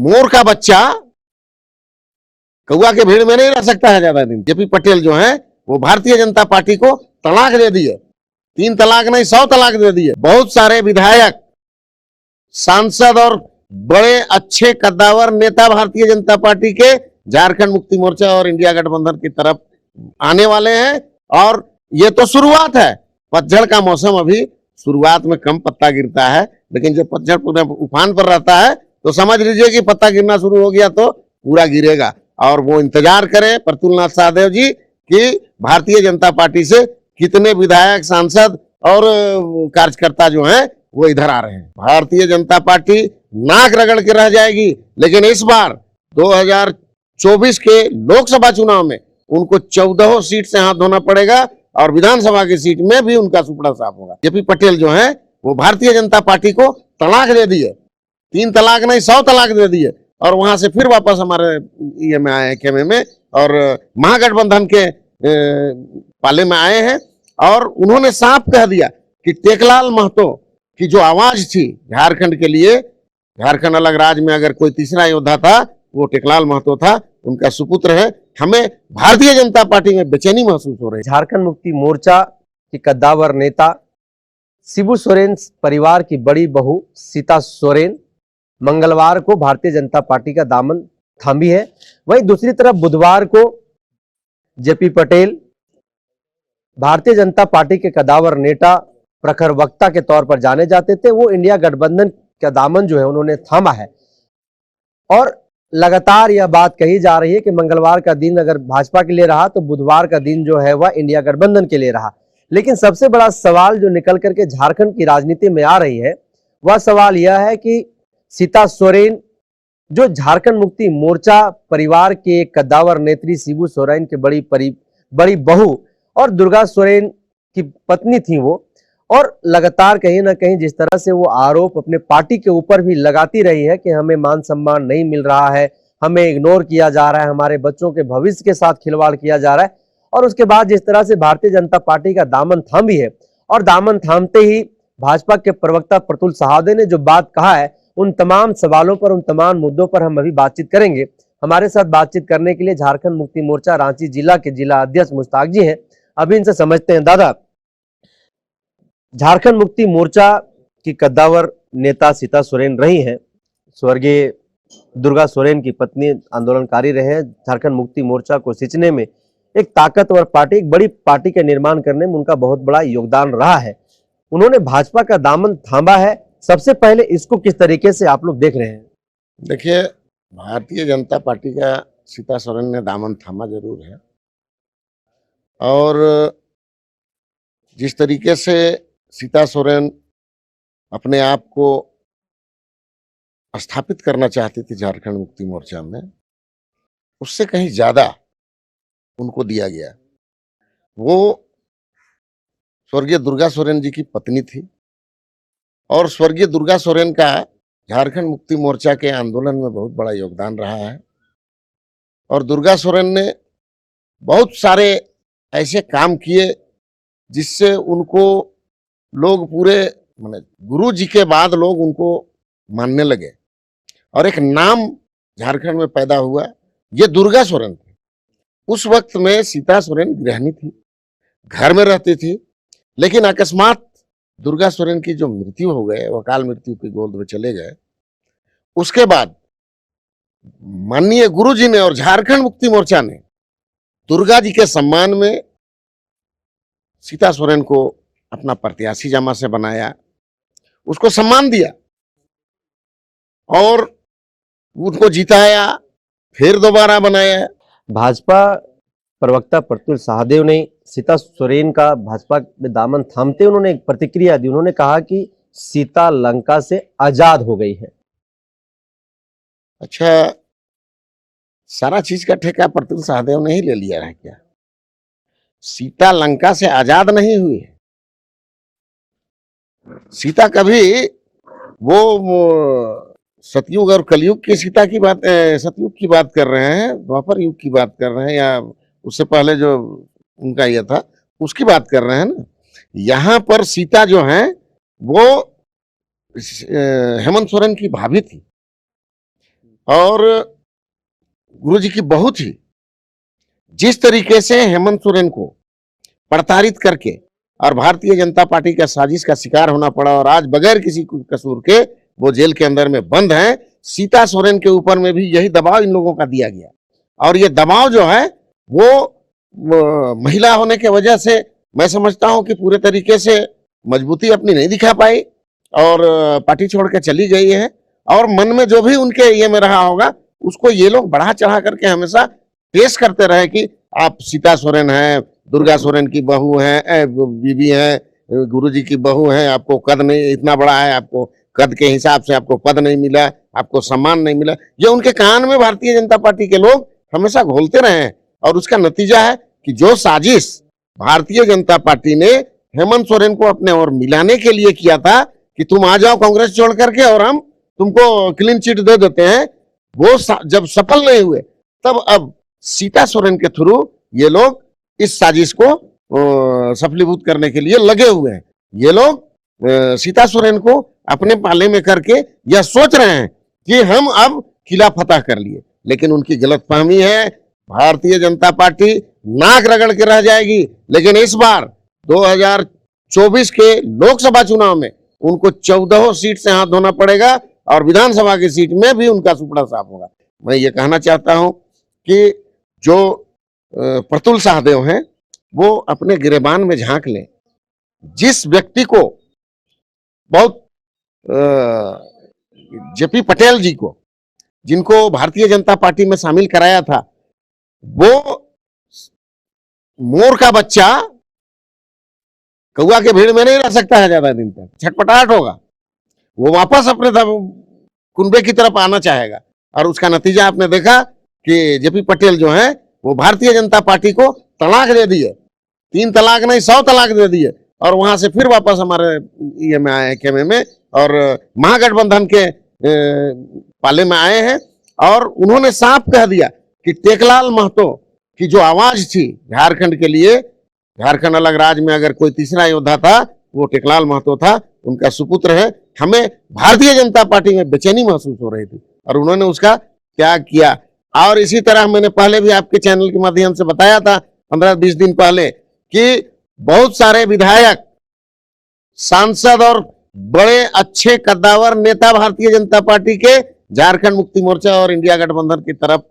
मोर का बच्चा कौआ के भीड़ में नहीं रह सकता है ज्यादा दिन। जेपी पटेल जो है वो भारतीय जनता पार्टी को तलाक दे दिए, 3 तलाक नहीं 100 तलाक दे दिए। बहुत सारे विधायक, सांसद और बड़े अच्छे कद्दावर नेता भारतीय जनता पार्टी के झारखंड मुक्ति मोर्चा और इंडिया गठबंधन की तरफ आने वाले हैं। और ये तो शुरुआत है, पतझड़ का मौसम अभी शुरुआत में कम पत्ता गिरता है, लेकिन जब पतझड़ पूरा उफान पर रहता है तो समझ लीजिए कि पत्ता गिरना शुरू हो गया तो पूरा गिरेगा। और वो इंतजार करें प्रफुल्ल नाथ सहदेव जी कि भारतीय जनता पार्टी से कितने विधायक, सांसद और कार्यकर्ता जो हैं वो इधर आ रहे हैं। भारतीय जनता पार्टी नाक रगड़ के रह जाएगी, लेकिन इस बार 2024 के लोकसभा चुनाव में उनको 14 सीट से हाथ धोना पड़ेगा और विधानसभा की सीट में भी उनका सुपड़ा साफ होगा। जेपी पटेल जो है वो भारतीय जनता पार्टी को तलाक दे दिए, 3 तलाक नहीं 100 तलाक दे दिए और वहां से फिर वापस हमारे ये में आए खेमे में और महागठबंधन के पाले में आए हैं। और उन्होंने साफ कह दिया कि टेकलाल महतो की जो आवाज थी झारखंड के लिए, झारखंड अलग राज्य में अगर कोई तीसरा योद्धा था वो टेकलाल महतो था, उनका सुपुत्र है। हमें भारतीय जनता पार्टी में बेचैनी महसूस हो रही है। झारखंड मुक्ति मोर्चा की कद्दावर नेता शिबू सोरेन परिवार की बड़ी बहू सीता सोरेन मंगलवार को भारतीय जनता पार्टी का दामन थामी है। वहीं दूसरी तरफ बुधवार को जेपी पटेल भारतीय जनता पार्टी के कद्दावर नेता, प्रखर वक्ता के तौर पर जाने जाते थे, वो इंडिया गठबंधन का दामन जो है उन्होंने थामा है। और लगातार यह बात कही जा रही है कि मंगलवार का दिन अगर भाजपा के लिए रहा तो बुधवार का दिन जो है वह इंडिया गठबंधन के लिए रहा। लेकिन सबसे बड़ा सवाल जो निकल करके झारखंड की राजनीति में आ रही है वह सवाल यह है कि सीता सोरेन जो झारखंड मुक्ति मोर्चा परिवार के कद्दावर नेत्री शिबू सोरेन के बड़ी बहू और दुर्गा सोरेन की पत्नी थी वो, और लगातार कहीं ना कहीं जिस तरह से वो आरोप अपने पार्टी के ऊपर भी लगाती रही है कि हमें मान सम्मान नहीं मिल रहा है, हमें इग्नोर किया जा रहा है, हमारे बच्चों के भविष्य के साथ खिलवाड़ किया जा रहा है। और उसके बाद जिस तरह से भारतीय जनता पार्टी का दामन थामी है और दामन थामते ही भाजपा के प्रवक्ता प्रफुल्ल सहदेव ने जो बात कहा है, उन तमाम सवालों पर, उन तमाम मुद्दों पर हम अभी बातचीत करेंगे। हमारे साथ बातचीत करने के लिए झारखंड मुक्ति मोर्चा रांची जिला के जिला अध्यक्ष मुश्ताक जी हैं। अभी इनसे समझते हैं। दादा, झारखंड मुक्ति मोर्चा की कद्दावर नेता सीता सोरेन रही हैं, स्वर्गीय दुर्गा सोरेन की पत्नी आंदोलनकारी रहे हैं। झारखंड मुक्ति मोर्चा को सिंचने में, एक ताकतवर पार्टी, एक बड़ी पार्टी का निर्माण करने में उनका बहुत बड़ा योगदान रहा है। उन्होंने भाजपा का दामन थामा है। सबसे पहले इसको किस तरीके से आप लोग देख रहे हैं? देखिए, भारतीय जनता पार्टी का सीता सोरेन ने दामन थामा जरूर है, और जिस तरीके से सीता सोरेन अपने आप को स्थापित करना चाहती थी झारखंड मुक्ति मोर्चा में, उससे कहीं ज्यादा उनको दिया गया। वो स्वर्गीय दुर्गा सोरेन जी की पत्नी थी और स्वर्गीय दुर्गा सोरेन का झारखंड मुक्ति मोर्चा के आंदोलन में बहुत बड़ा योगदान रहा है। और दुर्गा सोरेन ने बहुत सारे ऐसे काम किए जिससे उनको लोग पूरे माने गुरु जी के बाद लोग उनको मानने लगे और एक नाम झारखंड में पैदा हुआ। ये दुर्गा सोरेन थी। उस वक्त में सीता सोरेन गृहिणी थी, घर में रहती थी, लेकिन अकस्मात दुर्गा सोरेन की जो मृत्यु हो गए, वो अकाल मृत्यु की गोद में चले गए। उसके बाद माननीय गुरु जी ने और झारखंड मुक्ति मोर्चा ने दुर्गा जी के सम्मान में सीता सोरेन को अपना प्रत्याशी जमा से बनाया, उसको सम्मान दिया और उनको जिताया, फिर दोबारा बनाया। भाजपा प्रवक्ता प्रफुल्ल सहदेव ने सीता सोरेन का भाजपा में दामन थामते उन्होंने एक प्रतिक्रिया दी। उन्होंने कहा कि सीता लंका से आजाद हो गई है। अच्छा, सारा चीज का ठेका प्रफुल्ल सहदेव ने ही ले लिया है क्या? सीता लंका से आजाद नहीं हुई। सीता कभी वो सतयुग और कलयुग की सीता की बात, सतयुग की बात कर रहे हैं, द्वापर युग की बात कर रहे हैं, या उससे पहले जो उनका यह था उसकी बात कर रहे हैं ना। यहाँ पर सीता जो है वो हेमंत सोरेन की भाभी थी। और गुरु जी की बहू थी, जिस तरीके से हेमंत सोरेन को प्रताड़ित करके और भारतीय जनता पार्टी का साजिश का शिकार होना पड़ा और आज बगैर किसी कसूर के वो जेल के अंदर में बंद हैं। सीता सोरेन के ऊपर में भी यही दबाव इन लोगों का दिया गया और ये दबाव जो है वो महिला होने के वजह से मैं समझता हूं कि पूरे तरीके से मजबूती अपनी नहीं दिखा पाई और पार्टी छोड़ के चली गई है। और मन में जो भी उनके ये में रहा होगा उसको ये लोग बढ़ा चढ़ा करके हमेशा पेश करते रहे कि आप सीता सोरेन हैं, दुर्गा सोरेन की बहू हैं, बीबी हैं, गुरुजी की बहू हैं, आपको कद नहीं इतना बड़ा है, आपको कद के हिसाब से आपको पद नहीं मिला, आपको सम्मान नहीं मिला। ये उनके कान में भारतीय जनता पार्टी के लोग हमेशा घोलते रहे हैं और उसका नतीजा है कि जो साजिश भारतीय जनता पार्टी ने हेमंत सोरेन को अपने और मिलाने के लिए किया था कि तुम आ जाओ कांग्रेस छोड़ करके और हम तुमको क्लीन चिट दे देते हैं, वो जब सफल नहीं हुए तब अब सीता सोरेन के थ्रू ये लोग इस साजिश को सफलीभूत करने के लिए लगे हुए हैं। ये लोग सीता सोरेन को अपने पाले में करके यह सोच रहे हैं कि हम अब किला फतह कर लिए, लेकिन उनकी गलतफहमी है। भारतीय जनता पार्टी नाक रगड़ के रह जाएगी, लेकिन इस बार 2024 के लोकसभा चुनाव में उनको 14 सीट से हाथ धोना पड़ेगा और विधानसभा की सीट में भी उनका सुपड़ा साफ होगा। मैं ये कहना चाहता हूं कि जो प्रतुल सहदेव हैं वो अपने गिरेबान में झांक लें। जिस व्यक्ति को बहुत जेपी पटेल जी को, जिनको भारतीय जनता पार्टी में शामिल कराया था, वो मोर का बच्चा कौआ के भीड़ में नहीं रह सकता है ज्यादा दिन तक, छटपटाहट होगा, वो वापस अपने कुनबे की तरफ आना चाहेगा। और उसका नतीजा आपने देखा कि जेपी पटेल जो है वो भारतीय जनता पार्टी को तलाक दे दिए, 3 तलाक नहीं 100 तलाक दे दिए और वहां से फिर वापस हमारे ये में आए खेमे में और महागठबंधन के पाले में आए हैं। और उन्होंने साफ कह दिया कि टेकलाल महतो की जो आवाज थी झारखंड के लिए, झारखंड अलग राज्य में अगर कोई तीसरा योद्धा था वो टेकलाल महतो था, उनका सुपुत्र है। हमें भारतीय जनता पार्टी में बेचैनी महसूस हो रही थी और उन्होंने उसका त्याग किया। और इसी तरह मैंने पहले भी आपके चैनल के माध्यम से बताया था 15-20 दिन पहले कि बहुत सारे विधायक, सांसद और बड़े अच्छे कद्दावर नेता भारतीय जनता पार्टी के झारखंड मुक्ति मोर्चा और इंडिया गठबंधन की तरफ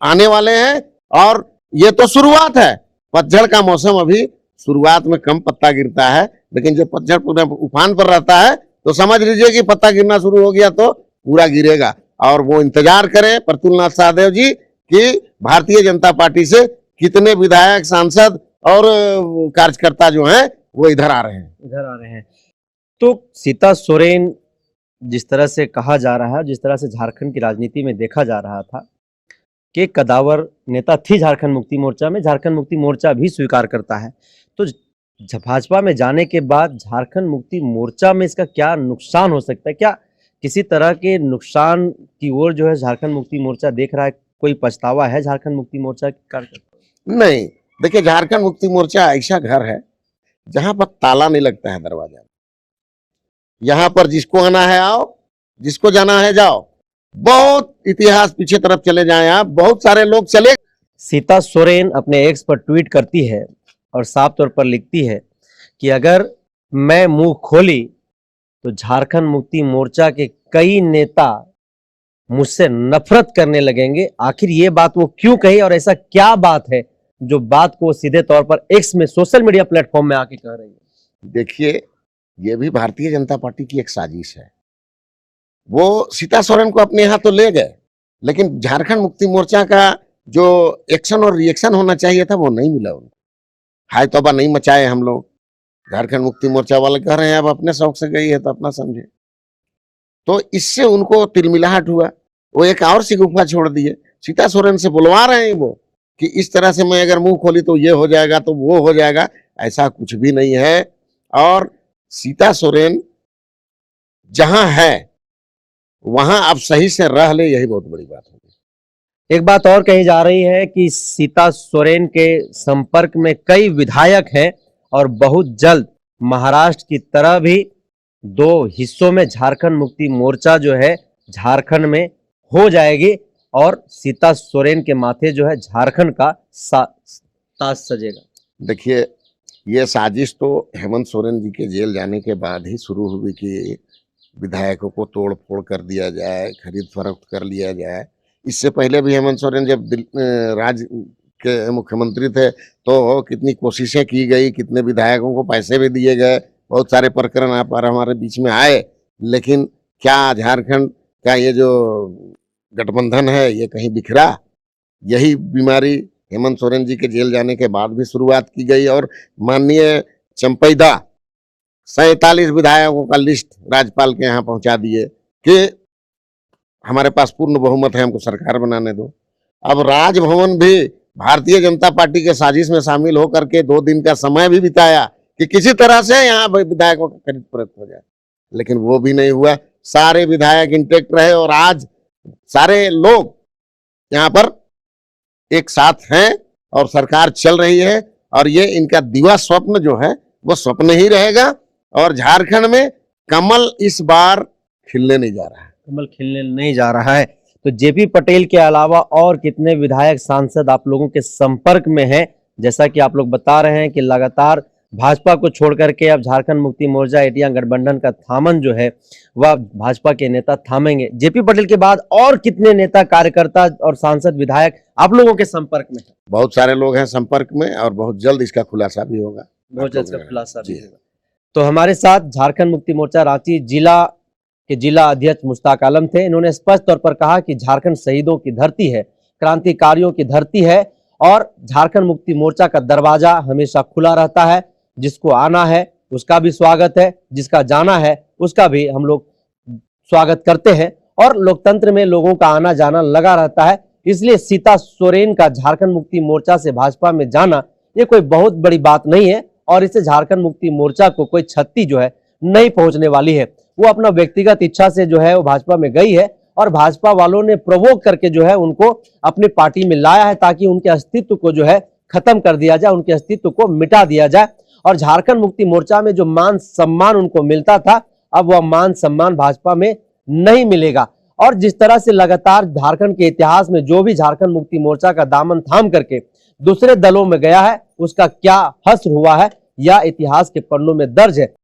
आने वाले हैं। और ये तो शुरुआत है, पतझड़ का मौसम अभी शुरुआत में कम पत्ता गिरता है, लेकिन जब पतझड़ पूरा उफान पर रहता है तो समझ लीजिए कि पत्ता गिरना शुरू हो गया तो पूरा गिरेगा। और वो इंतजार करें प्रतुल सहदेव जी कि भारतीय जनता पार्टी से कितने विधायक, सांसद और कार्यकर्ता जो हैं वो इधर आ रहे हैं। तो सीता सोरेन जिस तरह से कहा जा रहा है, जिस तरह से झारखंड की राजनीति में देखा जा रहा था कि कदावर नेता थी झारखंड मुक्ति मोर्चा में, झारखंड मुक्ति मोर्चा भी स्वीकार करता है, तो भाजपा में जाने के बाद झारखंड मुक्ति मोर्चा में इसका क्या नुकसान हो सकता है? क्या किसी तरह के नुकसान की ओर जो है झारखंड मुक्ति मोर्चा देख रहा है? कोई पछतावा है झारखंड मुक्ति मोर्चा के कार्यकर्ता? नहीं, देखिए झारखंड मुक्ति मोर्चा ऐसा घर है जहां पर ताला नहीं लगता है दरवाजा। यहां पर जिसको आना है आओ, जिसको जाना है जाओ। बहुत इतिहास पीछे तरफ चले जाएं आप, बहुत सारे लोग चले। सीता सोरेन अपने एक्स पर ट्वीट करती है और साफ तौर पर लिखती है कि अगर मैं मुंह खोली तो झारखंड मुक्ति मोर्चा के कई नेता मुझसे नफरत करने लगेंगे। आखिर ये बात वो क्यों कही और ऐसा क्या बात है जो बात को सीधे तौर पर एक्स में, सोशल मीडिया प्लेटफॉर्म में आके कह रही है? देखिए, ये भी भारतीय जनता पार्टी की एक साजिश है। वो सीता सोरेन को अपने यहाँ तो ले गए, लेकिन झारखंड मुक्ति मोर्चा का जो एक्शन और रिएक्शन होना चाहिए था वो नहीं मिला उनको। हाय तौबा नहीं मचाए हम लोग। झारखंड मुक्ति मोर्चा वाले कह रहे हैं अब अपने शौक से गई है तो अपना समझे, तो इससे उनको तिलमिलाहट हुआ, वो एक और सी गुफा छोड़ दिए। सीता सोरेन से बुलवा रहे हैं वो कि इस तरह से मैं अगर मुंह खोली तो ये हो जाएगा तो वो हो जाएगा, ऐसा कुछ भी नहीं है। और सीता सोरेन जहां है वहां अब सही से रह ले, यही बहुत बड़ी बात होगी। एक बात और कही जा रही है कि सीता सोरेन के संपर्क में कई विधायक हैं और बहुत जल्द महाराष्ट्र की तरह भी 2 हिस्सों में झारखंड मुक्ति मोर्चा जो है झारखंड में हो जाएगी और सीता सोरेन के माथे जो है झारखंड का ताज सजेगा। देखिए, ये साजिश तो हेमंत सोरेन जी के जेल जाने के बाद ही शुरू हुई कि विधायकों को तोड़ फोड़ कर दिया जाए, खरीद फरोख्त कर लिया जाए। इससे पहले भी हेमंत सोरेन जब राज्य के मुख्यमंत्री थे तो कितनी कोशिशें की गई, कितने विधायकों को पैसे भी दिए गए, बहुत सारे प्रकरण यहाँ पर हमारे बीच में आए, लेकिन क्या झारखंड का ये जो गठबंधन है ये कहीं बिखरा? यही बीमारी हेमंत सोरेन जी के जेल जाने के बाद भी शुरुआत की गई और माननीय चंपैदा 47 विधायकों का लिस्ट राज्यपाल के यहाँ पहुंचा दिए कि हमारे पास पूर्ण बहुमत है, हमको सरकार बनाने दो। अब राजभवन भी भारतीय जनता पार्टी के साजिश में शामिल होकर के 2 दिन का समय भी बिताया कि किसी तरह से यहाँ विधायकों का खरीद फरोख्त हो जाए, लेकिन वो भी नहीं हुआ। सारे विधायक इंटेक्ट रहे और आज सारे लोग यहाँ पर एक साथ हैं और सरकार चल रही है और ये इनका दिवा स्वप्न जो है वो स्वप्न ही रहेगा और झारखंड में कमल इस बार खिलने नहीं जा रहा है। कमल खिलने नहीं जा रहा है। तो जेपी पटेल के अलावा और कितने विधायक सांसद आप लोगों के संपर्क में हैं? जैसा कि आप लोग बता रहे हैं कि लगातार भाजपा को छोड़ करके अब झारखंड मुक्ति मोर्चा एटिया गठबंधन का थामन जो है वह भाजपा के नेता थामेंगे। जेपी पटेल के बाद और कितने नेता, कार्यकर्ता और सांसद, विधायक आप लोगों के संपर्क में हैं? बहुत सारे लोग हैं संपर्क में और बहुत जल्द इसका खुलासा भी होगा। बहुत जल्द इसका खुलासा भी होगा। तो हमारे साथ झारखंड मुक्ति मोर्चा रांची जिला के जिला अध्यक्ष मुश्ताक आलम थे। इन्होंने स्पष्ट तौर पर कहा कि झारखंड शहीदों की धरती है, क्रांतिकारियों की धरती है और झारखंड मुक्ति मोर्चा का दरवाजा हमेशा खुला रहता है। जिसको आना है उसका भी स्वागत है, जिसका जाना है उसका भी हम लोग स्वागत करते हैं और लोकतंत्र में लोगों का आना जाना लगा रहता है। इसलिए सीता सोरेन का झारखंड मुक्ति मोर्चा से भाजपा में जाना ये कोई बहुत बड़ी बात नहीं है और इससे झारखंड मुक्ति मोर्चा को कोई क्षति जो है नहीं पहुंचने वाली है। वो अपना व्यक्तिगत इच्छा से जो है वो भाजपा में गई है और भाजपा वालों ने प्रोवोक करके जो है उनको अपनी पार्टी में लाया है ताकि उनके अस्तित्व को जो है खत्म कर दिया जाए, उनके अस्तित्व को मिटा दिया जाए। और झारखंड मुक्ति मोर्चा में जो मान सम्मान उनको मिलता था अब वह मान सम्मान भाजपा में नहीं मिलेगा। और जिस तरह से लगातार झारखंड के इतिहास में जो भी झारखंड मुक्ति मोर्चा का दामन थाम करके दूसरे दलों में गया है उसका क्या हश्र हुआ है या इतिहास के पन्नों में दर्ज है।